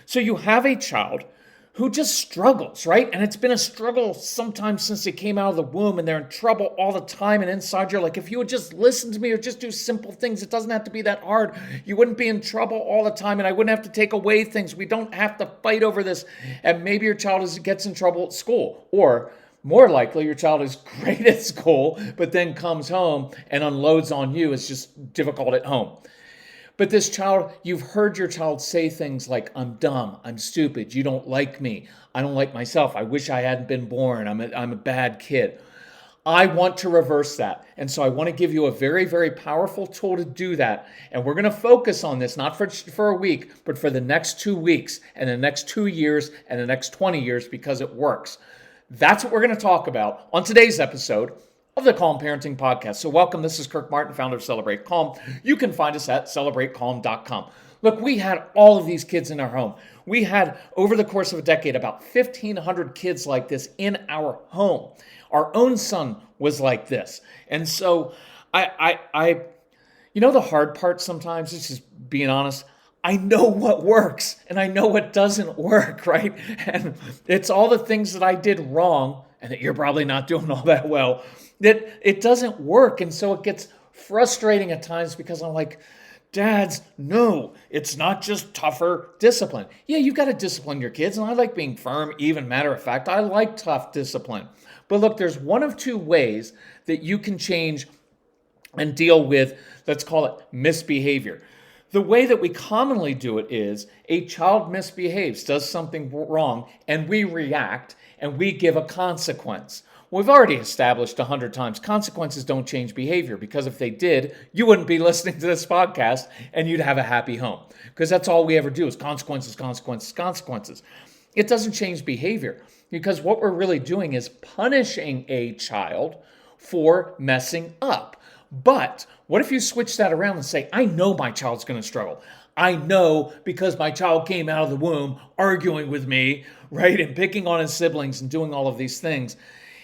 So you have a child who just struggles, right? And it's been a struggle sometimes since they came out of the womb, and they're in trouble all the time. And inside you're like, if you would just listen to me or just do simple things, it doesn't have to be that hard. You wouldn't be in trouble all the time, and I wouldn't have to take away things. We don't have to fight over this. And maybe your child gets in trouble at school, or more likely, your child is great at school, but then comes home and unloads on you. It's just difficult at home. But this child, you've heard your child say things like, I'm dumb, I'm stupid, you don't like me, I don't like myself, I wish I hadn't been born, I'm a bad kid. I want to reverse that. And so I want to give you a very, very powerful tool to do that. And we're going to focus on this, not for a week, but for the next 2 weeks and the next 2 years and the next 20 years, because it works. That's what we're going to talk about on today's episode of the Calm Parenting Podcast. So welcome, this is Kirk Martin, founder of Celebrate Calm. You can find us at celebratecalm.com. Look, we had all of these kids in our home. We had, over the course of a decade, about 1,500 kids like this in our home. Our own son was like this. And so the hard part sometimes is just being honest. I know what works and I know what doesn't work, right? And it's all the things that I did wrong and that you're probably not doing all that well, that it doesn't work. And so it gets frustrating at times because I'm like, dads, no, it's not just tougher discipline. Yeah, you've got to discipline your kids. And I like being firm, even. Matter of fact, I like tough discipline. But look, there's one of two ways that you can change and deal with, let's call it misbehavior. The way that we commonly do it is a child misbehaves, does something wrong, and we react and we give a consequence. We've already established 100 times consequences don't change behavior, because if they did, you wouldn't be listening to this podcast and you'd have a happy home, because that's all we ever do is consequences, consequences, consequences. It doesn't change behavior, because what we're really doing is punishing a child for messing up. But what if you switch that around and say, I know my child's going to struggle. I know, because my child came out of the womb arguing with me, right, and picking on his siblings and doing all of these things.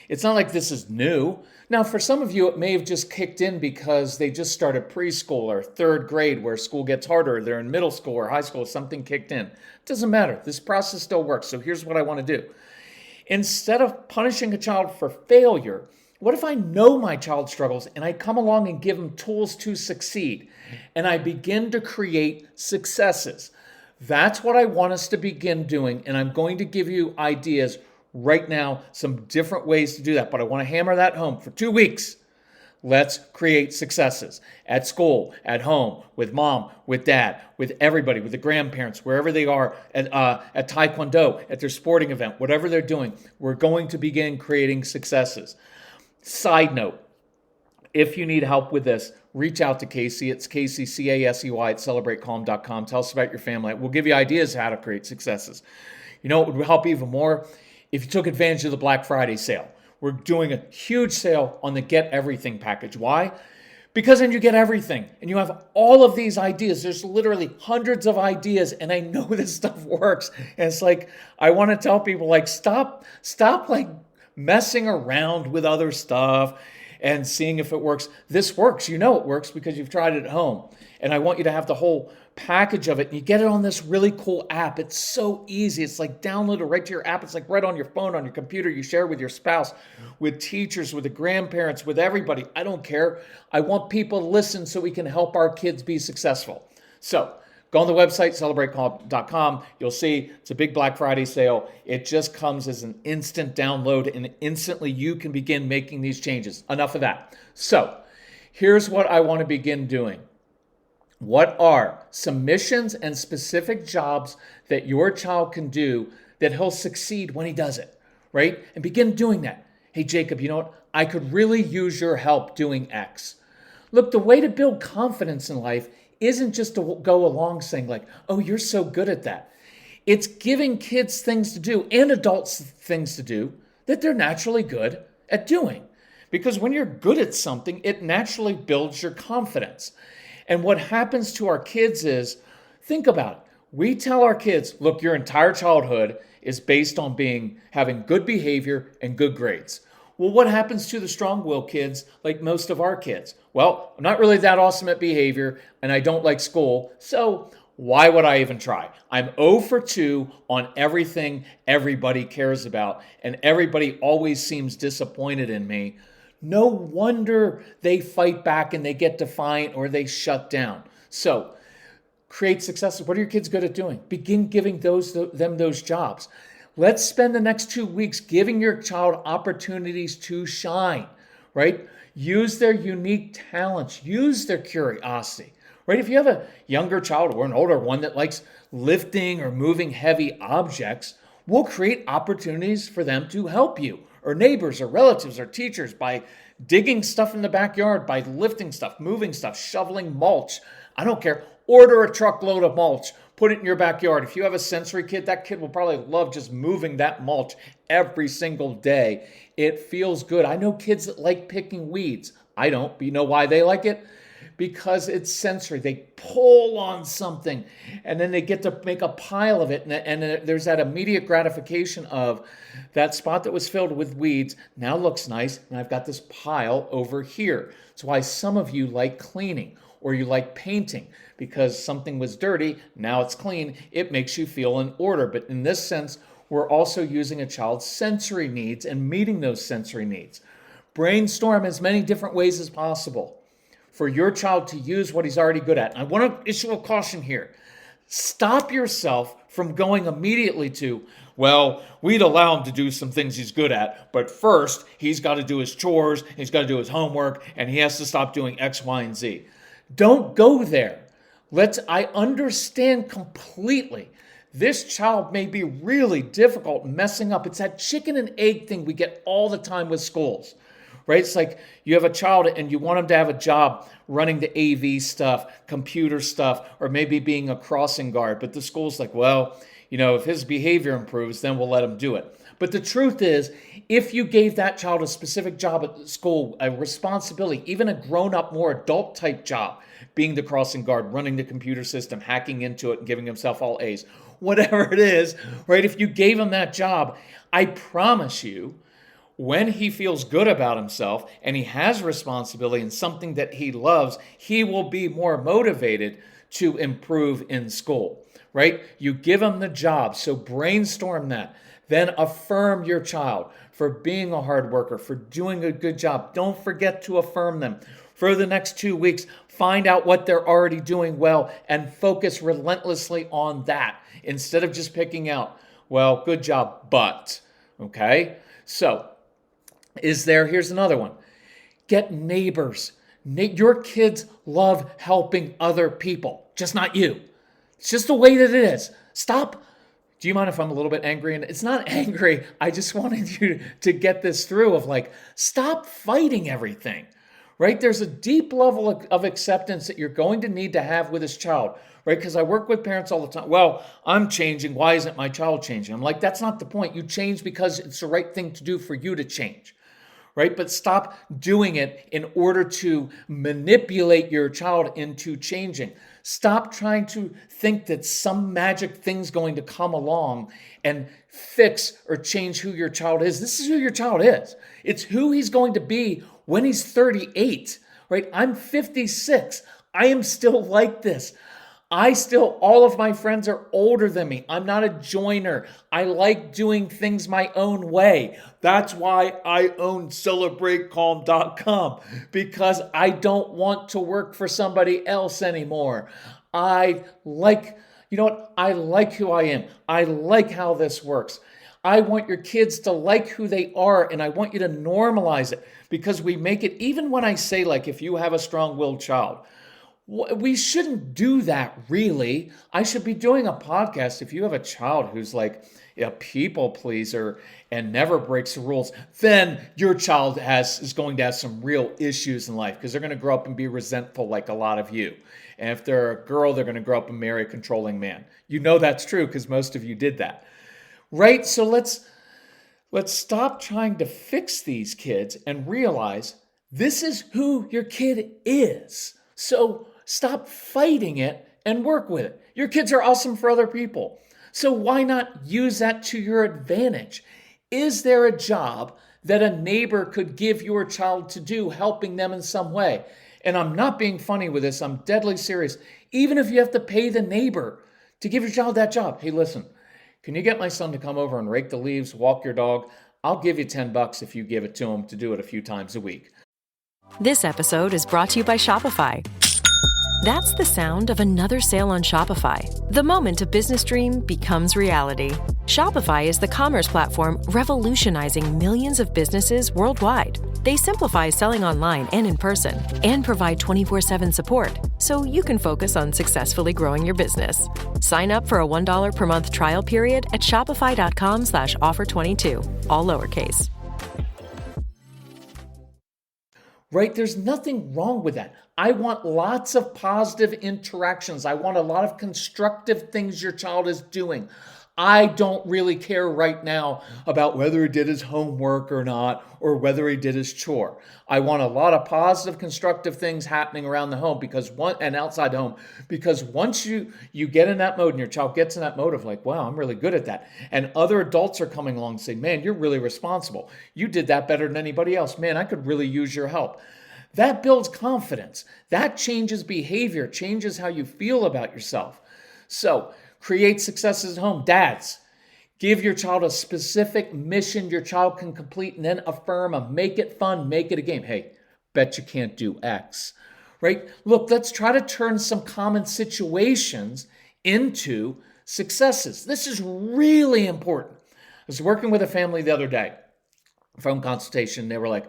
It's not like this is new. Now, for some of you, it may have just kicked in because they just started preschool or third grade where school gets harder. They're in middle school or high school. Something kicked in. It doesn't matter. This process still works. So here's what I want to do. Instead of punishing a child for failure, what if I know my child struggles and I come along and give them tools to succeed and I begin to create successes? That's what I want us to begin doing. And I'm going to give you ideas right now, some different ways to do that. But I want to hammer that home for 2 weeks. Let's create successes at school, at home, with mom, with dad, with everybody, with the grandparents, wherever they are, at Taekwondo, at their sporting event, whatever they're doing. We're going to begin creating successes. Side note, if you need help with this, reach out to Casey. It's Casey, C-A-S-E-Y, at celebratecalm.com. Tell us about your family. We'll give you ideas how to create successes. You know what would help even more? If you took advantage of the Black Friday sale. We're doing a huge sale on the Get Everything package. Why? Because then you get everything and you have all of these ideas. There's literally hundreds of ideas, and I know this stuff works. And it's like, I want to tell people, like, stop like messing around with other stuff and seeing if it works. This works. You know it works because you've tried it at home. And I want you to have the whole package of it. And you get it on this really cool app. It's so easy. It's like download it right to your app. It's like right on your phone, on your computer. You share with your spouse, with teachers, with the grandparents, with everybody. I don't care. I want people to listen so we can help our kids be successful. So go on the website, celebratecalm.com. You'll see it's a big Black Friday sale. It just comes as an instant download, and instantly you can begin making these changes. Enough of that. So here's what I want to begin doing. What are some missions and specific jobs that your child can do that he'll succeed when he does it, right? And begin doing that. Hey, Jacob, you know what? I could really use your help doing X. Look, the way to build confidence in life isn't just to go along saying like, oh, you're so good at that. It's giving kids things to do and adults things to do that they're naturally good at doing. Because when you're good at something, it naturally builds your confidence. And what happens to our kids is, think about it. We tell our kids, look, your entire childhood is based on having good behavior and good grades. Well, what happens to the strong-willed kids like most of our kids? Well, I'm not really that awesome at behavior and I don't like school. So Why would I even try? I'm 0 for 2 on everything everybody cares about, and everybody always seems disappointed in me. No wonder they fight back and they get defiant or they shut down. So, create successes. What are your kids good at doing? Begin giving them those jobs. Let's spend the next 2 weeks giving your child opportunities to shine, right? Use their unique talents, use their curiosity, right? If you have a younger child or an older one that likes lifting or moving heavy objects, we'll create opportunities for them to help you, or neighbors or relatives or teachers, by digging stuff in the backyard, by lifting stuff, moving stuff, shoveling mulch. I don't care. Order a truckload of mulch. Put it in your backyard. If you have a sensory kid, that kid will probably love just moving that mulch every single day. It feels good. I know kids that like picking weeds. I don't, but you know why they like it? Because it's sensory. They pull on something and then they get to make a pile of it. And there's that immediate gratification of that spot that was filled with weeds now looks nice. And I've got this pile over here. That's why some of you like cleaning or you like painting, because something was dirty. Now it's clean. It makes you feel in order. But in this sense, we're also using a child's sensory needs and meeting those sensory needs. Brainstorm as many different ways as possible for your child to use what he's already good at. And I want to issue a caution here. Stop yourself from going immediately to, well, we'd allow him to do some things he's good at, but first he's got to do his chores, he's got to do his homework, and he has to stop doing X, Y, and Z. Don't go there. I understand completely. This child may be really difficult messing up. It's that chicken and egg thing we get all the time with schools, right? It's like you have a child and you want him to have a job running the AV stuff, computer stuff, or maybe being a crossing guard. But the school's like, well, if his behavior improves, then we'll let him do it. But the truth is, if you gave that child a specific job at school, a responsibility, even a grown-up, more adult type job, being the crossing guard, running the computer system, hacking into it and giving himself all A's, whatever it is, right? If you gave him that job, I promise you, when he feels good about himself and he has responsibility and something that he loves, he will be more motivated to improve in school, right? You give him the job, so brainstorm that. Then affirm your child for being a hard worker, for doing a good job. Don't forget to affirm them. For the next 2 weeks, find out what they're already doing well and focus relentlessly on that instead of just picking out, well, good job, but, okay? So, here's another one. Get neighbors. Your kids love helping other people, just not you. It's just the way that it is. Stop. Do you mind if I'm a little bit angry? And it's not angry. I just wanted you to get this through of stop fighting everything, right? There's a deep level of acceptance that you're going to need to have with this child, right? Because I work with parents all the time. Well, I'm changing. Why isn't my child changing? I'm like, that's not the point. You change because it's the right thing to do for you to change, right? But stop doing it in order to manipulate your child into changing. Stop trying to think that some magic thing's going to come along and fix or change who your child is. This is who your child is. It's who he's going to be when he's 38, right? I'm 56. I am still like this. All of my friends are older than me. I'm not a joiner. I like doing things my own way. That's why I own CelebrateCalm.com, because I don't want to work for somebody else anymore. I like who I am. I like how this works. I want your kids to like who they are, and I want you to normalize it, because we make it, even when I say, if you have a strong-willed child, we shouldn't do that, really. I should be doing a podcast. If you have a child who's a people pleaser and never breaks the rules, then your child is going to have some real issues in life, because they're going to grow up and be resentful like a lot of you. And if they're a girl, they're going to grow up and marry a controlling man. You know that's true because most of you did that, right? So let's stop trying to fix these kids and realize this is who your kid is. So stop fighting it and work with it. Your kids are awesome for other people. So why not use that to your advantage? Is there a job that a neighbor could give your child to do, helping them in some way? And I'm not being funny with this. I'm deadly serious. Even if you have to pay the neighbor to give your child that job. Hey, listen, can you get my son to come over and rake the leaves, walk your dog? I'll give you $10 if you give it to him to do it a few times a week. This episode is brought to you by Shopify. That's the sound of another sale on Shopify. The moment a business dream becomes reality. Shopify is the commerce platform revolutionizing millions of businesses worldwide. They simplify selling online and in person and provide 24/7 support so you can focus on successfully growing your business. Sign up for a $1 per month trial period at shopify.com/offer22, all lowercase. Right? There's nothing wrong with that. I want lots of positive interactions. I want a lot of constructive things your child is doing. I don't really care right now about whether he did his homework or not, or whether he did his chore. I want a lot of positive, constructive things happening around the home and outside the home, because once you get in that mode and your child gets in that mode of like, wow, I'm really good at that. And other adults are coming along and saying, man, you're really responsible. You did that better than anybody else. Man, I could really use your help. That builds confidence. That changes behavior, changes how you feel about yourself. So create successes at home. Dads, give your child a specific mission your child can complete and then affirm them. Make it fun. Make it a game. Hey, bet you can't do X, right? Look, let's try to turn some common situations into successes. This is really important. I was working with a family the other day, phone consultation. They were like,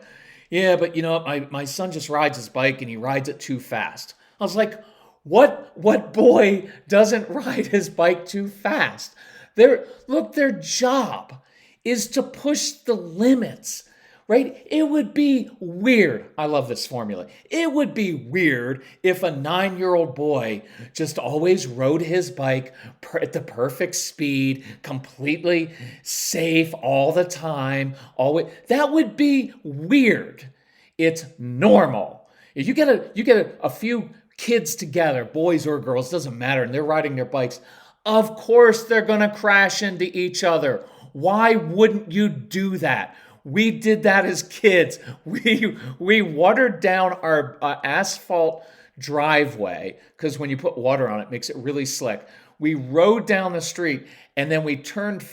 yeah, but you know, my son just rides his bike and he rides it too fast. I was like, what boy doesn't ride his bike too fast? Their job is to push the limits, right? It would be weird. I love this formula. It would be weird if a 9-year-old boy just always rode his bike at the perfect speed, completely safe all the time. Always. That would be weird. It's normal. If you get a few kids together, boys or girls, doesn't matter, and they're riding their bikes, of course they're going to crash into each other. Why wouldn't you do that? We did that as kids. We watered down our asphalt driveway, because when you put water on it, it makes it really slick. We rode down the street and then we turned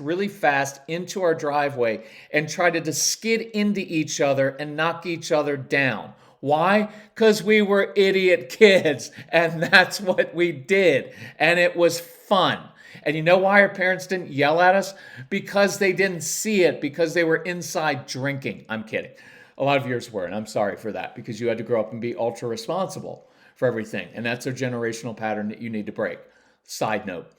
really fast into our driveway and tried to skid into each other and knock each other down. Why? Because we were idiot kids, and that's what we did. And it was fun. And you know why our parents didn't yell at us? Because they didn't see it, because they were inside drinking. I'm kidding. A lot of yours were, and I'm sorry for that, because you had to grow up and be ultra responsible for everything. And that's a generational pattern that you need to break. Side note.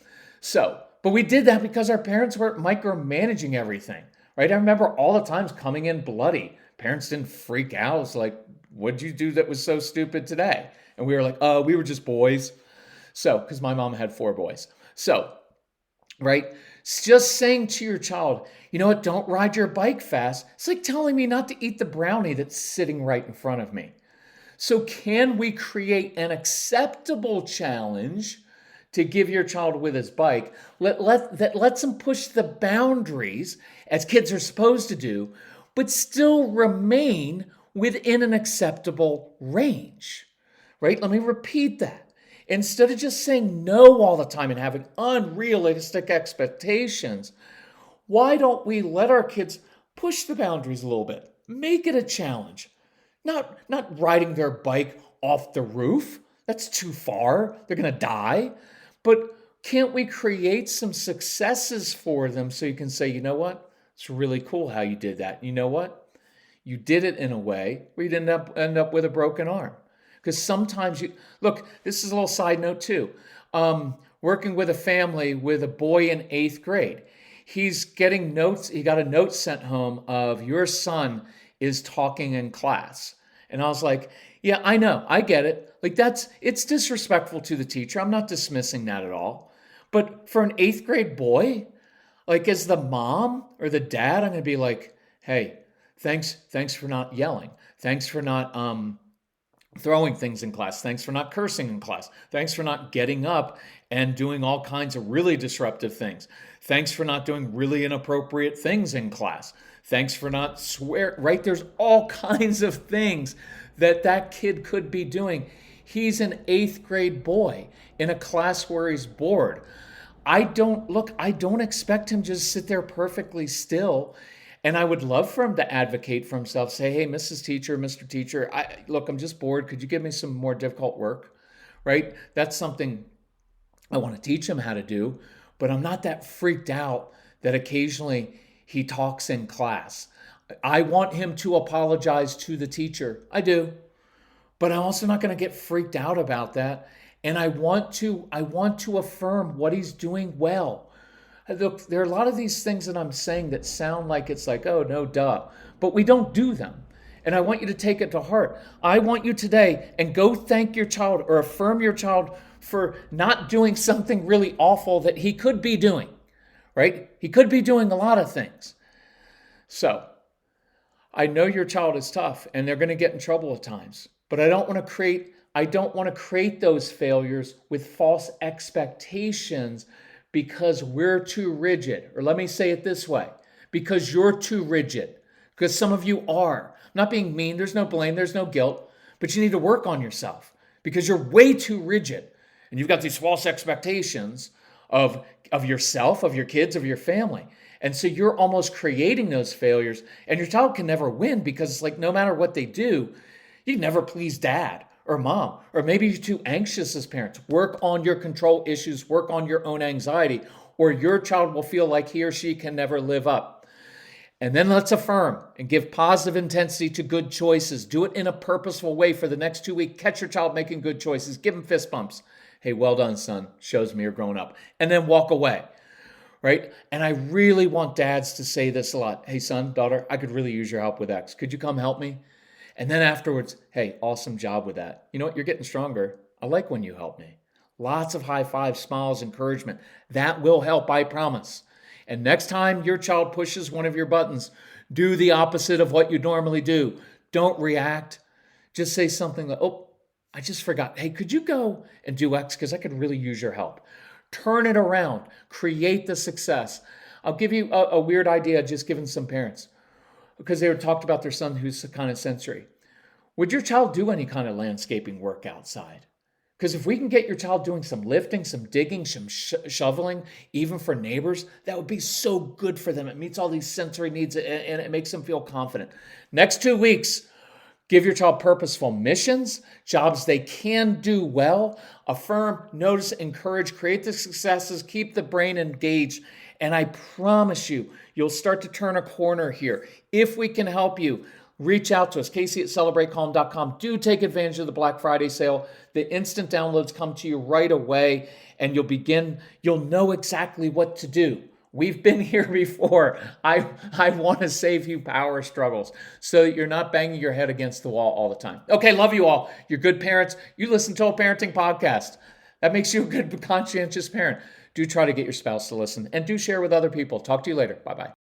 But we did that because our parents weren't micromanaging everything, right? I remember all the times coming in bloody. Parents didn't freak out. It's like, what'd you do that was so stupid today? And we were like, we were just boys. So, because my mom had 4 boys. So, right? It's just saying to your child, you know what, don't ride your bike fast. It's like telling me not to eat the brownie that's sitting right in front of me. So can we create an acceptable challenge to give your child with his bike that lets him push the boundaries, as kids are supposed to do, but still remain within an acceptable range, right? Let me repeat that. Instead of just saying no all the time and having unrealistic expectations, why don't we let our kids push the boundaries a little bit? Make it a challenge. Not riding their bike off the roof. That's too far. They're going to die. But can't we create some successes for them so you can say, you know what? It's really cool how you did that. You know what? You did it in a way where you didn't end up with a broken arm. Because sometimes look, this is a little side note too. Working with a family with a boy in 8th grade. He's getting notes. He got a note sent home of, your son is talking in class. And I was like, yeah, I know. I get it. Like it's disrespectful to the teacher. I'm not dismissing that at all. But for an 8th grade boy, like as the mom or the dad, I'm going to be like, hey, thanks for not yelling. Thanks for not throwing things in class. Thanks for not cursing in class. Thanks for not getting up and doing all kinds of really disruptive things. Thanks for not doing really inappropriate things in class. Thanks for not right? There's all kinds of things that kid could be doing. He's an 8th grade boy in a class where he's bored. I don't expect him to just sit there perfectly still. And I would love for him to advocate for himself, say, hey, Mrs. Teacher, Mr. Teacher, I'm just bored. Could you give me some more difficult work? Right? That's something I want to teach him how to do, but I'm not that freaked out that occasionally he talks in class. I want him to apologize to the teacher. I do. But I'm also not going to get freaked out about that. And I want to affirm what he's doing well. Look, there are a lot of these things that I'm saying that sound like it's like, oh, no, duh. But we don't do them. And I want you to take it to heart. I want you today and go thank your child or affirm your child for not doing something really awful that he could be doing, right? He could be doing a lot of things. So I know your child is tough and they're going to get in trouble at times, but I don't want to create those failures with false expectations because we're too rigid. Or let me say it this way, because you're too rigid, because some of you are. I'm not being mean, there's no blame, there's no guilt, but you need to work on yourself because you're way too rigid. And you've got these false expectations of yourself, of your kids, of your family. And so you're almost creating those failures, and your child can never win because it's like no matter what they do, you can never please dad or mom, or maybe you're too anxious as parents. Work on your control issues, work on your own anxiety, or your child will feel like he or she can never live up. And then let's affirm and give positive intensity to good choices. Do it in a purposeful way for the next 2 weeks. Catch your child making good choices. Give them fist bumps. Hey, well done, son. Shows me you're growing up. And then walk away, right? And I really want dads to say this a lot. Hey, son, daughter, I could really use your help with X. Could you come help me? And then afterwards, hey, awesome job with that. You know what? You're getting stronger. I like when you help me. Lots of high fives, smiles, encouragement. That will help, I promise. And next time your child pushes one of your buttons, do the opposite of what you normally do. Don't react. Just say something like, oh, I just forgot. Hey, could you go and do X? Because I could really use your help. Turn it around. Create the success. I'll give you a weird idea just given some parents because they were talked about their son who's kind of sensory. Would your child do any kind of landscaping work outside? Because if we can get your child doing some lifting, some digging, some shoveling, even for neighbors, that would be so good for them. It meets all these sensory needs and it makes them feel confident. Next 2 weeks, give your child purposeful missions, jobs they can do well, affirm, notice, encourage, create the successes, keep the brain engaged. And I promise you, you'll start to turn a corner here. If we can help you, reach out to us, Casey@CelebrateCalm.com. Do take advantage of the Black Friday sale. The instant downloads come to you right away, and you'll know exactly what to do. We've been here before. I want to save you power struggles so that you're not banging your head against the wall all the time. Okay, love you all. You're good parents. You listen to a parenting podcast. That makes you a good, conscientious parent. Do try to get your spouse to listen, and do share with other people. Talk to you later. Bye-bye.